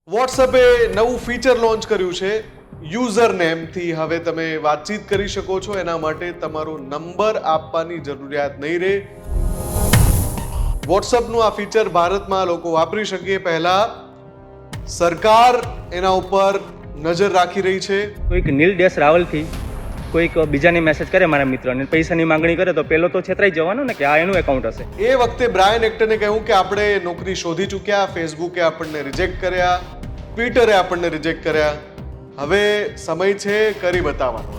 વોટ્સએપે નવું feature launch કર્યું છે યુઝર નેમથી હવે તમે વાતચીત કરી શકો છો એના માટે તમારો નંબર આપવાની જરૂરિયાત નહીં રહે વોટ્સએપનું આ ફીચર ભારતમાં લોકો વાપરી શકે પહેલા સરકાર એના ઉપર નજર રાખી રહી છે કોઈક નીલ ડેશ રાવલથી કોઈક બીજાને મેસેજ કરે મારા મિત્રને પૈસાની માંગણી કરે તો પેલો તો છેતરાઈ જવાનો ને કે આ એનું એકાઉન્ટ હશે. એ વખતે બ્રાયન એક્ટને કહ્યું કે આપણે નોકરી શોધી ચૂક્યા, ફેસબુકે આપણને રિજેક્ટ કર્યા, ટ્વિટરે આપણને રિજેક્ટ કર્યા, હવે સમય છે કરી બતાવવાનો.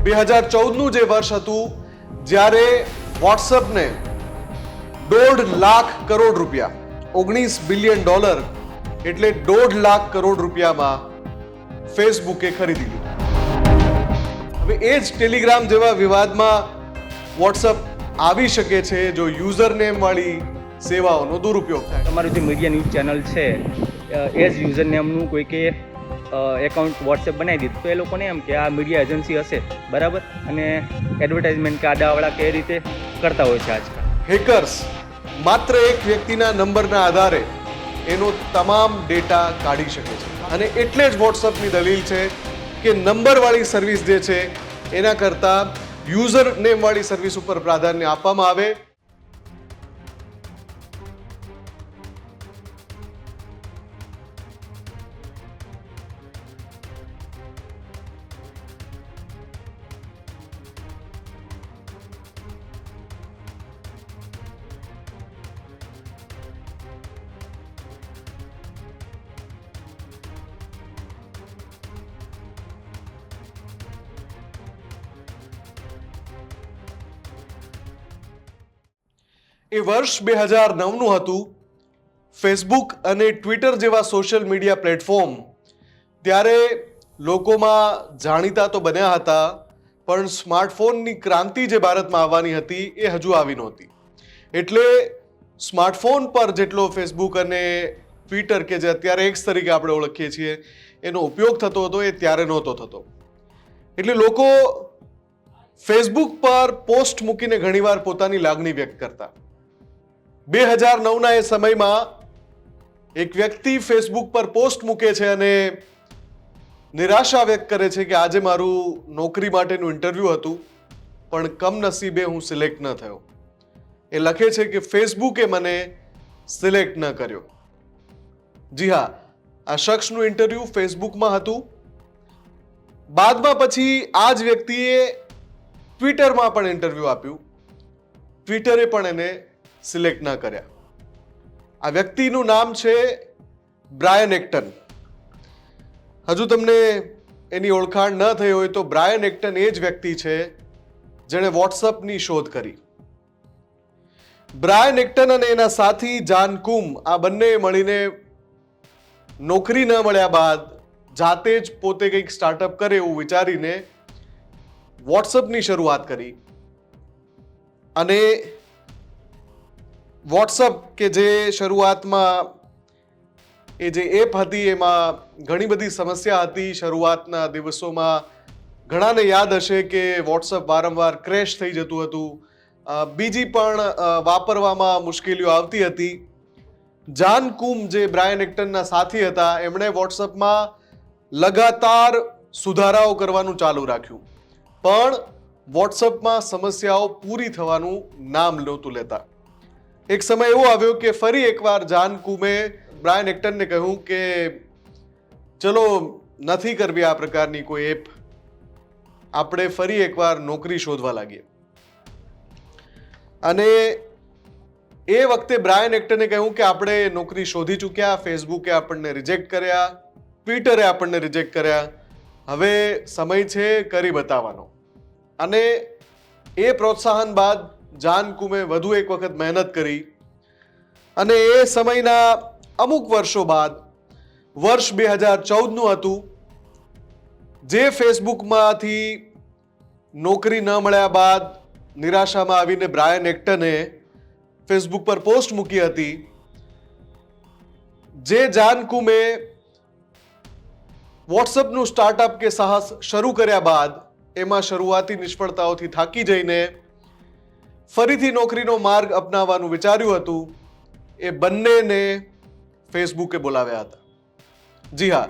2014નું જે વર્ષ હતું જ્યારે વોટ્સએપને $1.5 કરોડ રૂપિયા, $19 બિલિયન એટલે $1.5 કરોડ રૂપિયામાં ફેસબુકે ખરીદી લીધું. હવે એ જ ટેલિગ્રામ જેવા વિવાદમાં વોટ્સએપ આવી શકે છે જો યુઝર નેમ વાળી સેવાઓનો દુરુપયોગ થાય. તમારું જે મીડિયા ન્યૂઝ ચેનલ છે એ જ યુઝર નેમનું કોઈકે એકાઉન્ટ વોટ્સએપ બનાવી દીધું તો એ લોકોને એમ કે આ મીડિયા એજન્સી હશે બરાબર, અને એડવર્ટાઇઝમેન્ટ કે આડાવાળા કે એ રીતે કરતા હોય છે આજકાલ. હેકર્સ માત્ર એક વ્યક્તિના નંબરના આધારે એનો તમામ ડેટા કાઢી શકે છે અને એટલે જ વોટ્સએપની દલીલ છે કે નંબરવાળી સર્વિસ જે છે એના કરતાં યુઝર નેમવાળી સર્વિસ ઉપર પ્રાધાન્ય આપવામાં આવે. એ વર્ષ 2009નું હતું. ફેસબુક અને ટ્વિટર જેવા સોશિયલ મીડિયા પ્લેટફોર્મ ત્યારે લોકોમાં જાણીતા તો બન્યા હતા, પણ સ્માર્ટફોનની ક્રાંતિ જે ભારતમાં આવવાની હતી એ હજુ આવી નહોતી. એટલે સ્માર્ટફોન પર જેટલો ફેસબુક અને ટ્વિટર કે જે અત્યારે એક્સ તરીકે આપણે ઓળખીએ છીએ એનો ઉપયોગ થતો હતો એ ત્યારે નહોતો થતો. એટલે લોકો ફેસબુક પર પોસ્ટ મૂકીને ઘણીવાર પોતાની લાગણી વ્યક્ત કરતા. 2009ના એ સમયમાં એક વ્યક્તિ ફેસબુક પર પોસ્ટ મૂકે છે અને નિરાશા વ્યક્ત કરે છે કે આજે મારું નોકરી માટેનું ઇન્ટરવ્યૂ હતું પણ કમનસીબે હું સિલેક્ટ ન થયો. એ લખે છે કે ફેસબુકે મને સિલેક્ટ ન કર્યો. જી હા, આ શખ્સનું ઇન્ટરવ્યૂ ફેસબુકમાં હતું. બાદમાં પછી આ જ વ્યક્તિએ ટ્વિટરમાં પણ ઇન્ટરવ્યૂ આપ્યું. ટ્વિટરે પણ એને સિલેક્ટ ન કર્યા. આ વ્યક્તિનું નામ છે બ્રાયન એક્ટન. હજુ તમને એની ઓળખાણ ન થઈ હોય તો બ્રાયન એક્ટન એ જ વ્યક્તિ છે જેણે વોટ્સએપની શોધ કરી. બ્રાયન એક્ટન અને એના સાથી જાન કુમ આ બંને મળીને નોકરી ન મળ્યા બાદ જાતે જ પોતે કંઈક સ્ટાર્ટઅપ કરે એવું વિચારીને વોટ્સએપની શરૂઆત કરી. અને વોટ્સએપ કે જે શરૂઆતમાં એ જે એપ હતી એમાં ઘણી બધી સમસ્યા હતી. શરૂઆતના દિવસોમાં ઘણાને યાદ હશે કે વોટ્સએપ વારંવાર ક્રેશ થઈ જતું હતું. બીજી પણ વાપરવામાં મુશ્કેલીઓ આવતી હતી. જાન કુમ જે બ્રાયન એક્ટનના સાથી હતા એમણે વોટ્સએપમાં લગાતાર સુધારાઓ કરવાનું ચાલુ રાખ્યું, પણ વોટ્સએપમાં સમસ્યાઓ પૂરી થવાનું નામ નહોતું લેતા. એક સમય એવો આવ્યો કે ફરી એકવાર જાન કુમે બ્રાયન એક્ટનને કહ્યું કે ચલો નથી કરવી આ પ્રકારની કોઈ એપ, આપણે ફરી એકવાર નોકરી શોધવા લાગીએ. અને એ વખતે બ્રાયન એક્ટને કહ્યું કે આપણે નોકરી શોધી ચૂક્યા, ફેસબુકે આપણને રિજેક્ટ કર્યા, ટ્વિટરે આપણને રિજેક્ટ કર્યા, હવે સમય છે કરી બતાવવાનો. અને એ પ્રોત્સાહન બાદ જાન કુમે વધુ એક વખત મહેનત કરી અને એ સમયના અમુક વર્ષો બાદ વર્ષ 2014નું હતું. જે ફેસબુકમાંથી નોકરી ન મળ્યા બાદ નિરાશામાં આવીને બ્રાયન એક્ટને ફેસબુક પર પોસ્ટ મૂકી હતી. જે જાન કુમે વોટ્સએપનું સ્ટાર્ટઅપ કે સાહસ શરૂ કર્યા બાદ એમાં શરૂઆતી નિષ્ફળતાઓથી થાકી જઈને ફરીથી નોકરીનો માર્ગ અપનાવવાનું વિચાર્યું હતું, એ બંનેને ફેસબુકે બોલાવ્યા હતા. જી હા,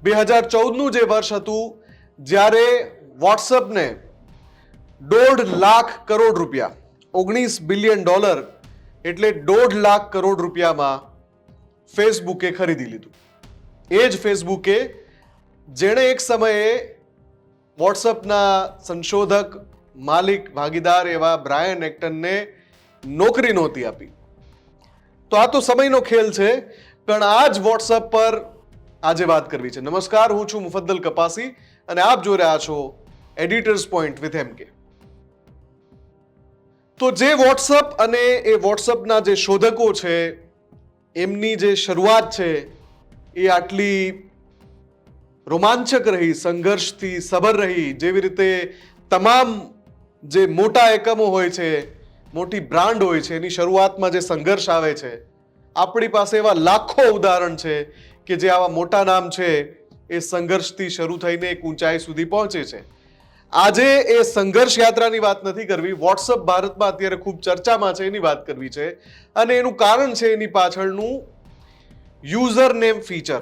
2014નું જે વર્ષ હતું જ્યારે વોટ્સઅપને $1.5 કરોડ, $19 બિલિયન એટલે $1.5 કરોડ ફેસબુકે ખરીદી લીધું. એ જ ફેસબુકે જેણે એક સમયે વોટ્સઅપના સંશોધક, માલિક, ભાગીદાર એવા બ્રાયન એક્ટનને નોકરી નહોતી આપી. તો આ તો સમયનો ખેલ છે, પણ આ જ વોટ્સઅપ પર આજે વાત કરવી છે. નમસ્કાર, હું છું મુફદ્દલ કપાસી અને આપ જોઈ રહ્યા છો એડિટર્સ પોઈન્ટ વિથ MK. તો જે વોટ્સઅપ અને એ વોટ્સઅપના જે શોધકો છે એમની જે શરૂઆત છે એ આટલી રોમાંચક રહી, સંઘર્ષથી સભર રહી. જેવી રીતે તમામ જે મોટા એકમો હોય છે, મોટી બ્રાન્ડ હોય છે, એની શરૂઆતમાં જે સંઘર્ષ આવે છે, આપણી પાસે એવા લાખો ઉદાહરણ છે કે જે આવા મોટા નામ છે એ સંઘર્ષથી શરૂ થઈને એક ઊંચાઈ સુધી પહોંચે છે. આજે એ સંઘર્ષ યાત્રાની વાત નથી કરવી. વોટ્સઅપ ભારતમાં અત્યારે ખૂબ ચર્ચામાં છે એની વાત કરવી છે, અને એનું કારણ છે એની પાછળનું યુઝર નેમ ફીચર.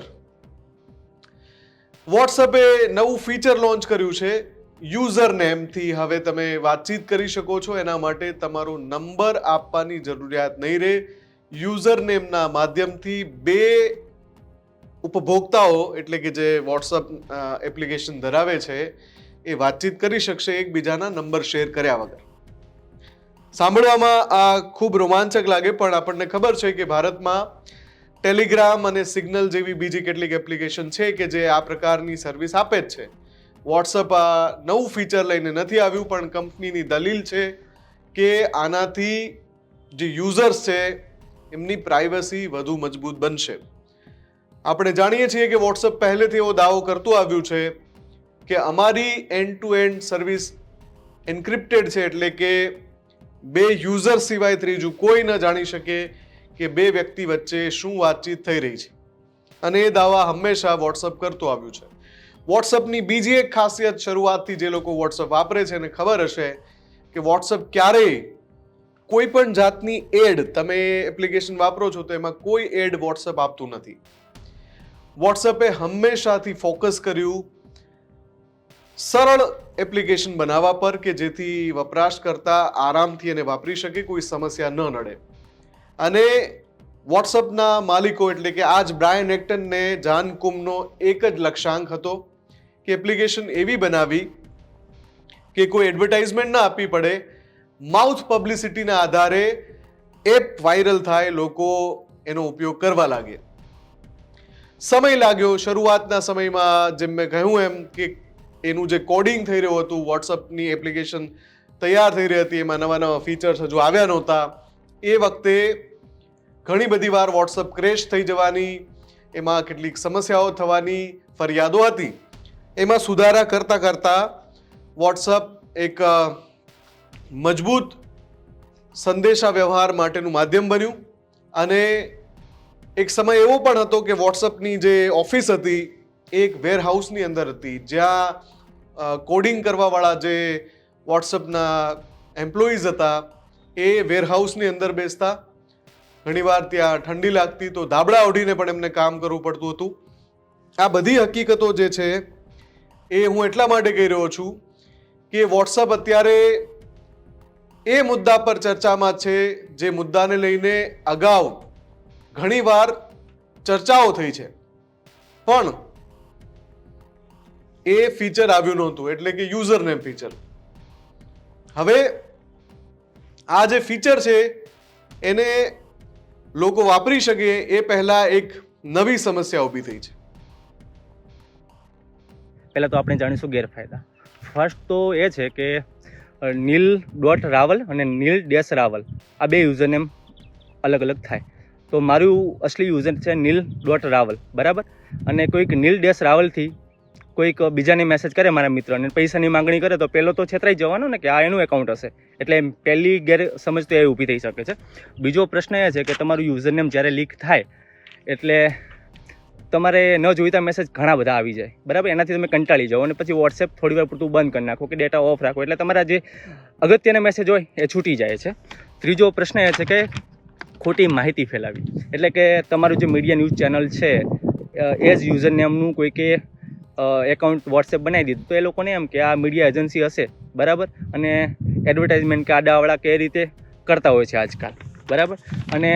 વોટ્સઅપે નવું ફીચર લોન્ચ કર્યું છે. યુઝર નેમથી હવે તમે વાતચીત કરી શકો છો. એના માટે તમારો નંબર આપવાની જરૂરિયાત નહીં રહે. યુઝર નેમના માધ્યમથી બે ઉપભોક્તાઓ, એટલે કે જે વોટ્સઅપ એપ્લિકેશન ધરાવે છે, એ વાતચીત કરી શકશે એકબીજાના નંબર શેર કર્યા વગર. સાંભળવામાં આ ખૂબ રોમાંચક લાગે, પણ આપણને ખબર છે કે ભારતમાં ટેલિગ્રામ અને સિગ્નલ જેવી બીજી કેટલીક એપ્લિકેશન છે કે જે આ પ્રકારની સર્વિસ આપે જ છે. વોટ્સઅપ આ નવું ફીચર લઈને નથી આવ્યું, પણ કંપનીની દલીલ છે કે આનાથી જે યુઝર્સ છે એમની પ્રાઇવસી વધુ મજબૂત બનશે. આપણે જાણીએ છીએ કે વોટ્સઅપ પહેલેથી એવો દાવો કરતું આવ્યું છે કે અમારી end to end service encrypted છે, એટલે કે બે યુઝર સિવાય ત્રીજું કોઈ ન જાણી શકે કે બે વ્યક્તિ વચ્ચે શું વાતચીત થઈ રહી છે. અને એ દાવા હંમેશા વોટ્સઅપ કરતું આવ્યું છે. વોટ્સઅપની બીજી એક ખાસિયત, શરૂઆતથી જે લોકો વોટ્સઅપ વાપરે છે એને ખબર હશે કે વોટ્સઅપ ક્યારેય કોઈ પણ જાતની એડ, તમે એપ્લિકેશન વાપરો છો તો એમાં કોઈ એડ વોટ્સઅપ આપતું નથી. વોટ્સઅપે હંમેશાથી ફોકસ કર્યું સરળ એપ્લિકેશન બનાવવા પર કે જેથી વપરાશકર્તા આરામથી એને વાપરી શકે, કોઈ સમસ્યા ન નડે. અને વોટ્સઅપના માલિકો એટલે કે આજ બ્રાયન એક્ટનને જાનકુમનો એક જ લક્ષ્યાંક હતો કે એપ્લિકેશન એવી બનાવી કે કોઈ એડવર્ટાઇઝમેન્ટ ના આપવી પડે, માઉથ પબ્લિસિટીના આધારે એપ વાયરલ થાય, લોકો એનો ઉપયોગ કરવા લાગે. સમય લાગ્યો. શરૂઆતના સમયમાં જેમ મેં કહ્યું એમ કે એનું જે કોડિંગ થઈ રહ્યું હતું, વોટ્સઅપની એપ્લિકેશન તૈયાર થઈ રહી હતી, એમાં નવા નવા ફીચર્સ હજુ આવ્યા નહોતા. એ વખતે ઘણી બધી વાર વોટ્સઅપ ક્રેશ થઈ જવાની, એમાં કેટલીક સમસ્યાઓ થવાની ફરિયાદો હતી. એમાં સુધારા કરતા કરતા વોટ્સઅપ એક મજબૂત સંદેશા વ્યવહાર માટેનું માધ્યમ બન્યું. અને એક સમય એવો પણ હતો કે વોટ્સઅપની જે ઓફિસ હતી એક વેરહાઉસની અંદર હતી, જ્યાં કોડિંગ કરવાવાળા જે વોટ્સઅપના એમ્પ્લોઈઝ હતા એ વેરહાઉસની અંદર બેસતા. ઘણીવાર ત્યાં ઠંડી લાગતી તો ધાબળા ઓઢીને પણ એમને કામ કરવું પડતું હતું. આ બધી હકીકતો જે છે એ હું એટલા માટે કહી રહ્યો છું કે વોટ્સઅપ અત્યારે એ મુદ્દા પર ચર્ચામાં છે જે મુદ્દાને લઈને અગાઉ ઘણીવાર ચર્ચાઓ થઈ છે, પણ એ ફીચર આવ્યું નહોતું, એટલે કે યુઝર નેમ ફીચર. હવે આ જે ફીચર છે એને લોકો વાપરી શકે એ પહેલા એક નવી સમસ્યા ઊભી થઈ છે. પહેલાં તો આપણે જાણીશું ગેરફાયદા. ફર્સ્ટ તો એ છે કે નીલ.રાવલ અને નીલ.રાવલ આ બે યુઝરનેમ અલગ અલગ થાય. તો મારું અસલી યુઝર છે નીલ.રાવલ, બરાબર. અને કોઈક નીલ.રાવલથી કોઈક બીજાને મેસેજ કરે મારા મિત્રને, પૈસાની માંગણી કરે, તો પહેલો તો છેતરાઈ જવાનો ને કે આ એનું એકાઉન્ટ હશે. એટલે પહેલી ગેરસમજ તો એ ઊભી થઈ શકે છે. બીજો પ્રશ્ન એ છે કે તમારું યુઝરનેમ જ્યારે લીક થાય એટલે તમારે ન જોઈતા મેસેજ ઘણા બધા આવી જાય, બરાબર. એનાથી તમે કંટાળી જાઓ અને પછી વોટ્સએપ થોડી વાર પૂરતું બંધ કરી નાખો કે ડેટા ઓફ રાખો, એટલે તમારા જે અગત્યના મેસેજ હોય એ છૂટી જાય છે. ત્રીજો પ્રશ્ન એ છે કે ખોટી માહિતી ફેલાવી, એટલે કે તમારું જે મીડિયા ન્યૂઝ ચેનલ છે એઝ યુઝર નેમનું કોઈકે એકાઉન્ટ વોટ્સએપ બનાવી દીધું તો એ લોકોને એમ કે આ મીડિયા એજન્સી હશે, બરાબર, અને એડવર્ટાઇઝમેન્ટ કે આડાવાળા કે રીતે કરતા હોય છે આજકાલ, બરાબર. અને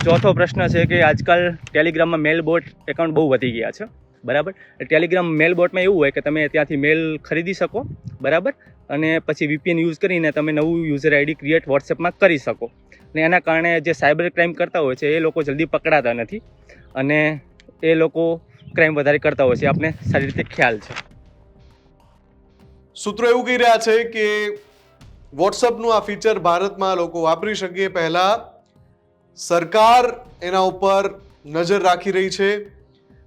ચોથો પ્રશ્ન છે કે આજકાલ ટેલિગ્રામમાં મેલ બોટ એકાઉન્ટ બહુ વધી ગયા છે, બરાબર. ટેલિગ્રામ મેલ બોટમાં એવું હોય કે તમે ત્યાંથી મેલ ખરીદી શકો, બરાબર, અને પછી VPN યુઝ કરીને તમે નવું યુઝર આઈડી ક્રિએટ વોટ્સએપમાં કરી શકો. અને એના કારણે જે સાયબર ક્રાઇમ કરતા હોય છે એ લોકો જલ્દી પકડાતા નથી અને એ લોકો ક્રાઇમ વધારે કરતા હોય છે, આપને સારી રીતે ખ્યાલ છે. સૂત્રો એવું કહી રહ્યા છે કે વોટ્સઅપનું આ ફીચર ભારતમાં લોકો વાપરી શકે પહેલા સરકાર એના ઉપર નજર રાખી રહી છે.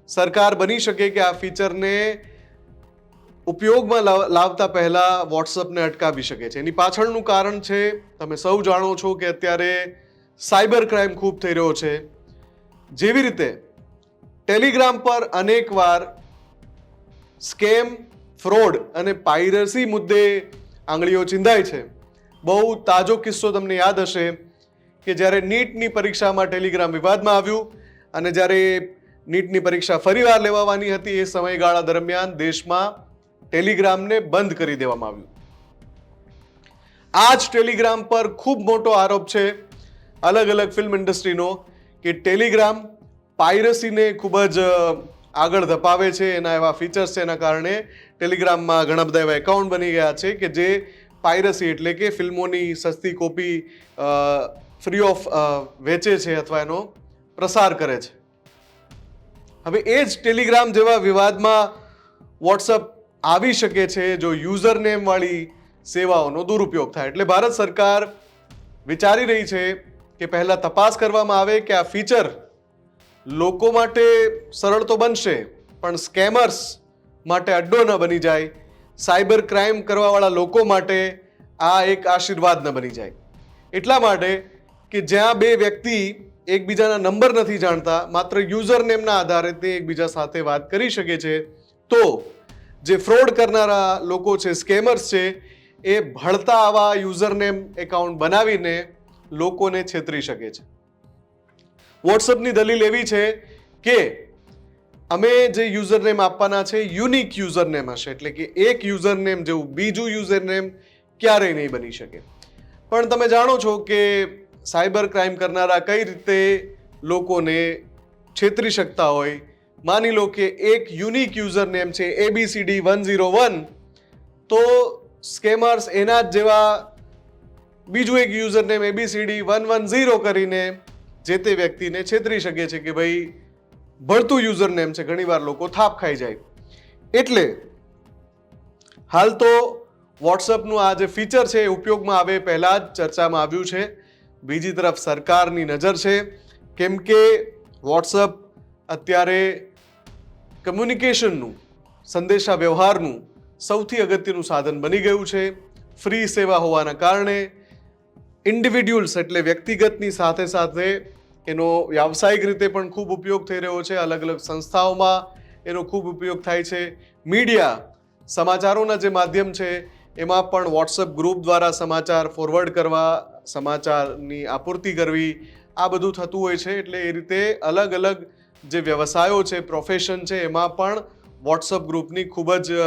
સરકાર બની શકે કે આ ફીચરને ઉપયોગમાં લાવતા પહેલા વોટ્સઅપને અટકાવી શકે છે. એની પાછળનું કારણ છે, તમે સૌ જાણો છો કે અત્યારે સાયબર ક્રાઇમ ખૂબ થઈ રહ્યો છે. જેવી રીતે ટેલિગ્રામ પર અનેકવાર સ્કેમ, ફ્રોડ અને પાયરસી મુદ્દે આંગળીઓ ચિંધાય છે. બહુ તાજો કિસ્સો તમને યાદ હશે કે જ્યારે નીટની પરીક્ષામાં ટેલિગ્રામ વિવાદમાં આવ્યું અને જ્યારે નીટની પરીક્ષા ફરીવાર લેવાવાની હતી એ સમયગાળા દરમિયાન દેશમાં ટેલિગ્રામને બંધ કરી દેવામાં આવ્યું. આ જ ટેલિગ્રામ પર ખૂબ મોટો આરોપ છે અલગ અલગ ફિલ્મ ઇન્ડસ્ટ્રીનો કે ટેલિગ્રામ પાયરસીને ખૂબ જ આગળ ધપાવે છે. એના એવા ફીચર્સ છે, એના કારણે ટેલિગ્રામમાં ઘણા બધા એવા એકાઉન્ટ બની ગયા છે કે જે પાયરસી એટલે કે ફિલ્મોની સસ્તી કોપી ફ્રી ઓફ વેચે છે અથવા એનો પ્રસાર કરે છે. હવે એ જ ટેલિગ્રામ જેવા વિવાદમાં વોટ્સઅપ આવી શકે છે જો યુઝર નેમ વાળી સેવાઓનો દુરુપયોગ થાય. એટલે ભારત સરકાર વિચારી રહી છે કે પહેલા તપાસ કરવામાં આવે કે આ ફીચર લોકો માટે સરળ તો બનશે પણ સ્કેમર્સ માટે અડ્ડો ન બની જાય, સાયબર ક્રાઇમ કરવાવાળા લોકો માટે આ એક આશીર્વાદ ન બની જાય. એટલા માટે કે જ્યાં બે વ્યક્તિ એકબીજાના નંબર નથી જાણતા, માત્ર યુઝર નેમના આધારે તે એકબીજા સાથે વાત કરી શકે છે, તો જે ફ્રોડ કરનારા લોકો છે, સ્કેમર્સ છે, એ ભળતા આવા યુઝર નેમ એકાઉન્ટ બનાવીને લોકોને છેતરી શકે છે. વોટ્સઅપની દલીલ એવી છે કે અમે જે યુઝર નેમ આપવાના છે યુનિક યુઝર નેમ હશે, એટલે કે એક યુઝર નેમ જેવું બીજું યુઝર નેમ ક્યારેય નહીં બની શકે. પણ તમે જાણો છો કે સાયબર ક્રાઇમ કરનારા કઈ રીતે લોકોને છેતરી શકતા હોય. માની લો કે એક યુનિક યુઝર નેમ છે ABCD101, તો સ્કેમર્સ એના જ જેવા બીજું એક યુઝર નેમ ABCD110 કરીને જે તે વ્યક્તિને છેતરી શકે છે કે ભાઈ ભળતું યુઝર નેમ છે. ઘણીવાર લોકો થાપ ખાઈ જાય. એટલે હાલ તો વોટ્સઅપનું આ જે ફીચર છે એ ઉપયોગમાં આવે પહેલા જ ચર્ચામાં આવ્યું છે. બીજી તરફ સરકારની નજર છે, કેમ કે વોટ્સઅપ અત્યારે કમ્યુનિકેશનનું, સંદેશા વ્યવહારનું સૌથી અગત્યનું સાધન બની ગયું છે. ફ્રી સેવા હોવાના કારણે ઇન્ડિવિડ્યુઅલ્સ એટલે વ્યક્તિગતની સાથે સાથે એનો વ્યાવસાયિક રીતે પણ ખૂબ ઉપયોગ થઈ રહ્યો છે. અલગ અલગ સંસ્થાઓમાં એનો ખૂબ ઉપયોગ થાય છે. મીડિયા, સમાચારોના જે માધ્યમ છે એમાં પણ વોટ્સઅપ ગ્રુપ દ્વારા સમાચાર ફોરવર્ડ કરવા, સમાચારની આપૂર્તિ કરવી, આ બધું થતું હોય છે. એટલે એ રીતે અલગ અલગ જે વ્યવસાયો છે, પ્રોફેશન છે, એમાં પણ વોટ્સઅપ ગ્રુપની ખૂબ જ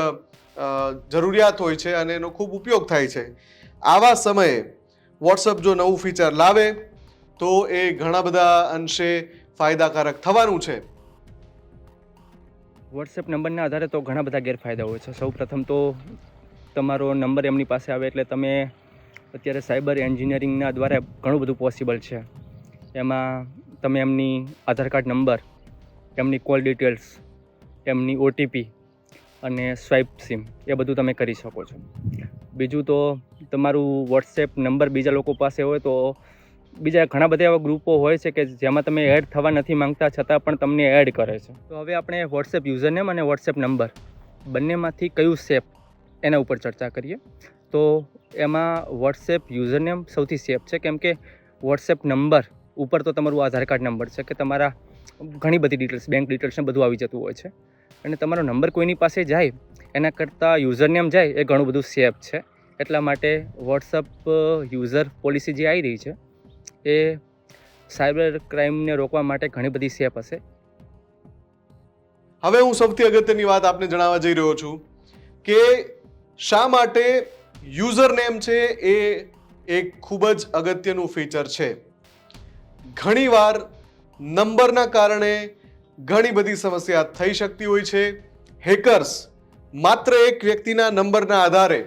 જરૂરિયાત હોય છે અને એનો ખૂબ ઉપયોગ થાય છે. આવા સમયે વોટ્સઅપ જો નવું ફીચર લાવે તો એ ઘણા બધા અંશે ફાયદાકારક થવાનું છે. વોટ્સએપ નંબરના આધારે તો ઘણા બધા ગેરફાયદા હોય છે. સૌ પ્રથમ તો તમારો નંબર એમની પાસે આવે એટલે તમે અત્યારે સાયબર એન્જિનિયરિંગના દ્વારા ઘણું બધું પોસિબલ છે. એમાં તમે એમની આધાર કાર્ડ નંબર, એમની કોલ ડિટેલ્સ, એમની OTP અને સ્વાઇપ સિમ એ બધું તમે કરી શકો છો. બીજું તો તમારું વોટ્સએપ નંબર બીજા લોકો પાસે હોય તો બીજા ઘણા બધા એવા ગ્રુપો હોય છે કે જેમાં તમે એડ થવા નથી માંગતા છતાં પણ તમને એડ કરે છે. તો હવે આપણે વોટ્સએપ યુઝરનેમ અને વોટ્સએપ નંબર બંનેમાંથી કયું સેફ એના ઉપર ચર્ચા કરીએ. તો એમાં વોટ્સએપ યુઝરનેમ સૌથી સેફ છે, કેમ કે વોટ્સએપ નંબર ઉપર તો તમારું આધાર કાર્ડ નંબર છે કે તમારા ઘણી બધી ડિટેલ્સ, બેંક ડિટેલ્સ ને બધું આવી જતું હોય છે. અને તમારો નંબર કોઈની પાસે જાય એના કરતાં યુઝરનેમ જાય એ ઘણું બધું સેફ છે. એટલા માટે વોટ્સઅપ યુઝર પોલિસી જે આવી રહી છે એ સાયબર ક્રાઇમને રોકવા માટે ઘણી બધી સેફ હશે. હવે હું સૌથી અગત્યની વાત આપને જણાવવા જઈ રહ્યો છું કે શા માટે યુઝર નેમ છે એ એક ખૂબ જ અગત્યનું ફીચર છે. ઘણીવાર નંબરના કારણે ઘણી બધી સમસ્યા થઈ શકતી હોય છે. હેકર્સ માત્ર એક વ્યક્તિના નંબરના આધારે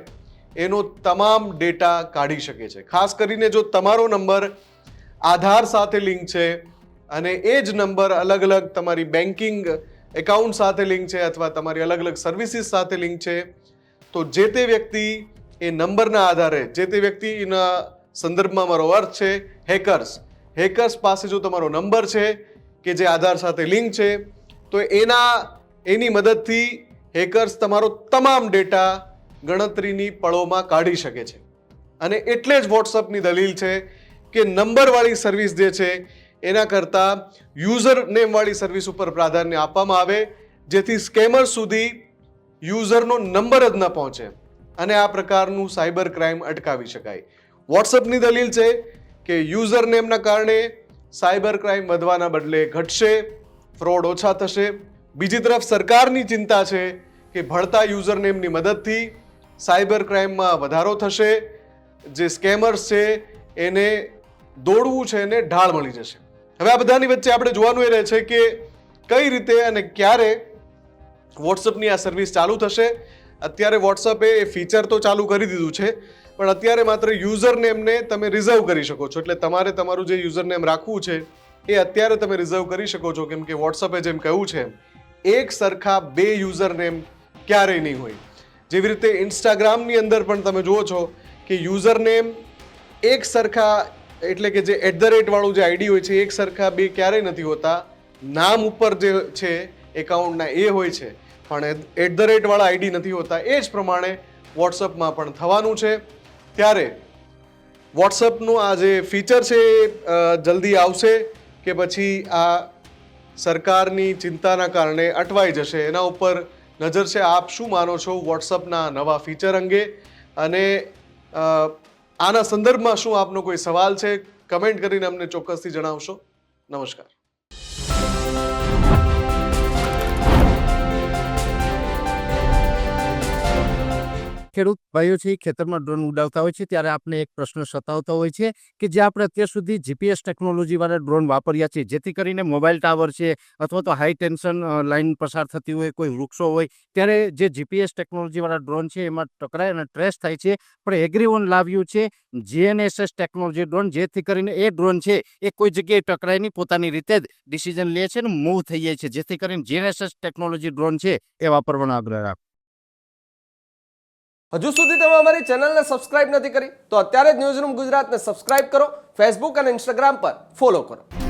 એનો તમામ ડેટા કાઢી શકે છે. ખાસ કરીને જો તમારો નંબર આધાર સાથે લિંક છે અને એ જ નંબર અલગ અલગ તમારી બેન્કિંગ એકાઉન્ટ સાથે લિંક છે અથવા તમારી અલગ અલગ સર્વિસીસ સાથે લિંક છે, તો જે તે વ્યક્તિ એ નંબરના આધારે, જે તે વ્યક્તિના સંદર્ભમાં મારો અર્થ છે હેકર્સ પાસે જો તમારો નંબર છે કે જે આધાર સાથે લિંક છે, તો એની મદદથી હેકર્સ તમારો તમામ ડેટા ગણતરીની પળોમાં કાઢી શકે છે. અને એટલે જ વોટ્સઅપની દલીલ છે કે નંબરવાળી સર્વિસ જે છે એના કરતાં યુઝર નેમવાળી સર્વિસ ઉપર પ્રાધાન્ય આપવામાં આવે, જેથી સ્કેમર સુધી યુઝરનો નંબર જ ન પહોંચે અને આ પ્રકારનું સાયબર ક્રાઇમ અટકાવી શકાય. વોટ્સઅપની દલીલ છે કે યુઝર નેમના કારણે સાયબર ક્રાઇમ વધવાના બદલે ઘટશે, ફ્રોડ ઓછા થશે. બીજી તરફ સરકારની ચિંતા છે કે ભળતા યુઝર નેમની મદદથી સાયબર ક્રાઇમમાં વધારો થશે, જે સ્કેમર્સ છે એને દોડવું છે એને ઢાળ મળી જશે. હવે આ બધાની વચ્ચે આપણે જોવાનું એ રહે છે કે કઈ રીતે અને ક્યારે વોટ્સઅપની આ સર્વિસ ચાલુ થશે. અત્યારે વોટ્સઅપે એ ફીચર તો ચાલુ કરી દીધું છે, પણ અત્યારે માત્ર યુઝર નેમને તમે રિઝર્વ કરી શકો છો. એટલે તમારે તમારું જે યુઝર નેમ રાખવું છે એ અત્યારે તમે રિઝર્વ કરી શકો છો, કેમ કે વોટ્સઅપે જેમ કહ્યું છે એક સરખા બે યુઝર નેમ ક્યારેય નહીં હોય. જેવી રીતે ઇન્સ્ટાગ્રામની અંદર પણ તમે જુઓ છો કે યુઝર નેમ એક સરખા, એટલે કે જે @ વાળું જે આઈડી હોય છે એક સરખા બે ક્યારેય નથી હોતા. નામ ઉપર જે છે એકાઉન્ટના એ હોય છે, પણ @ વાળા આઈડી નથી હોતા. એ જ પ્રમાણે વોટ્સઅપમાં પણ થવાનું છે. ત્યારે વોટ્સઅપનું આ જે ફીચર છે એ જલ્દી આવશે કે પછી આ સરકારની ચિંતાના કારણે અટવાઈ જશે, એના ઉપર નજર છે. આપ શું માનો છો વોટ્સઅપના નવા ફીચર અંગે? અને આના સંદર્ભમાં શું આપનો કોઈ સવાલ છે? કમેન્ટ કરીને અમને ચોક્કસથી જણાવશો. નમસ્કાર. ખેડૂત ભાઈઓ છે ખેતરમાં ડ્રોન ઉડાવતા હોય છે ત્યારે આપણે એક પ્રશ્ન સતાવતો હોય છે કે જે આપણે અત્યાર સુધી જીપીએસ ટેકનોલોજીવાળા ડ્રોન વાપર્યા છે, જેથી કરીને મોબાઈલ ટાવર છે અથવા તો હાઈ ટેન્શન લાઇન પસાર થતી હોય, કોઈ વૃક્ષો હોય, ત્યારે જે જીપીએસ ટેકનોલોજીવાળા ડ્રોન છે એમાં ટકરાય અને ટ્રેસ થાય છે. પણ એગ્રીઓન લાવ્યું છે GNSS ટેકનોલોજી ડ્રોન, જેથી કરીને એ ડ્રોન છે એ કોઈ જગ્યાએ ટકરાય નહીં, પોતાની રીતે જ ડિસિઝન લે છે અને મૂવ થઈ જાય છે, જેથી કરીને GNSS ટેકનોલોજી ડ્રોન છે એ વાપરવાનો આગ્રહ રાખો. હજુ સુધી તમે અમારી ચેનલને સબસ્ક્રાઇબ નથી કરી તો અત્યારે જ ન્યૂઝરૂમ ગુજરાતને સબસ્ક્રાઇબ કરો, ફેસબુક અને ઇન્સ્ટાગ્રામ પર ફોલો કરો.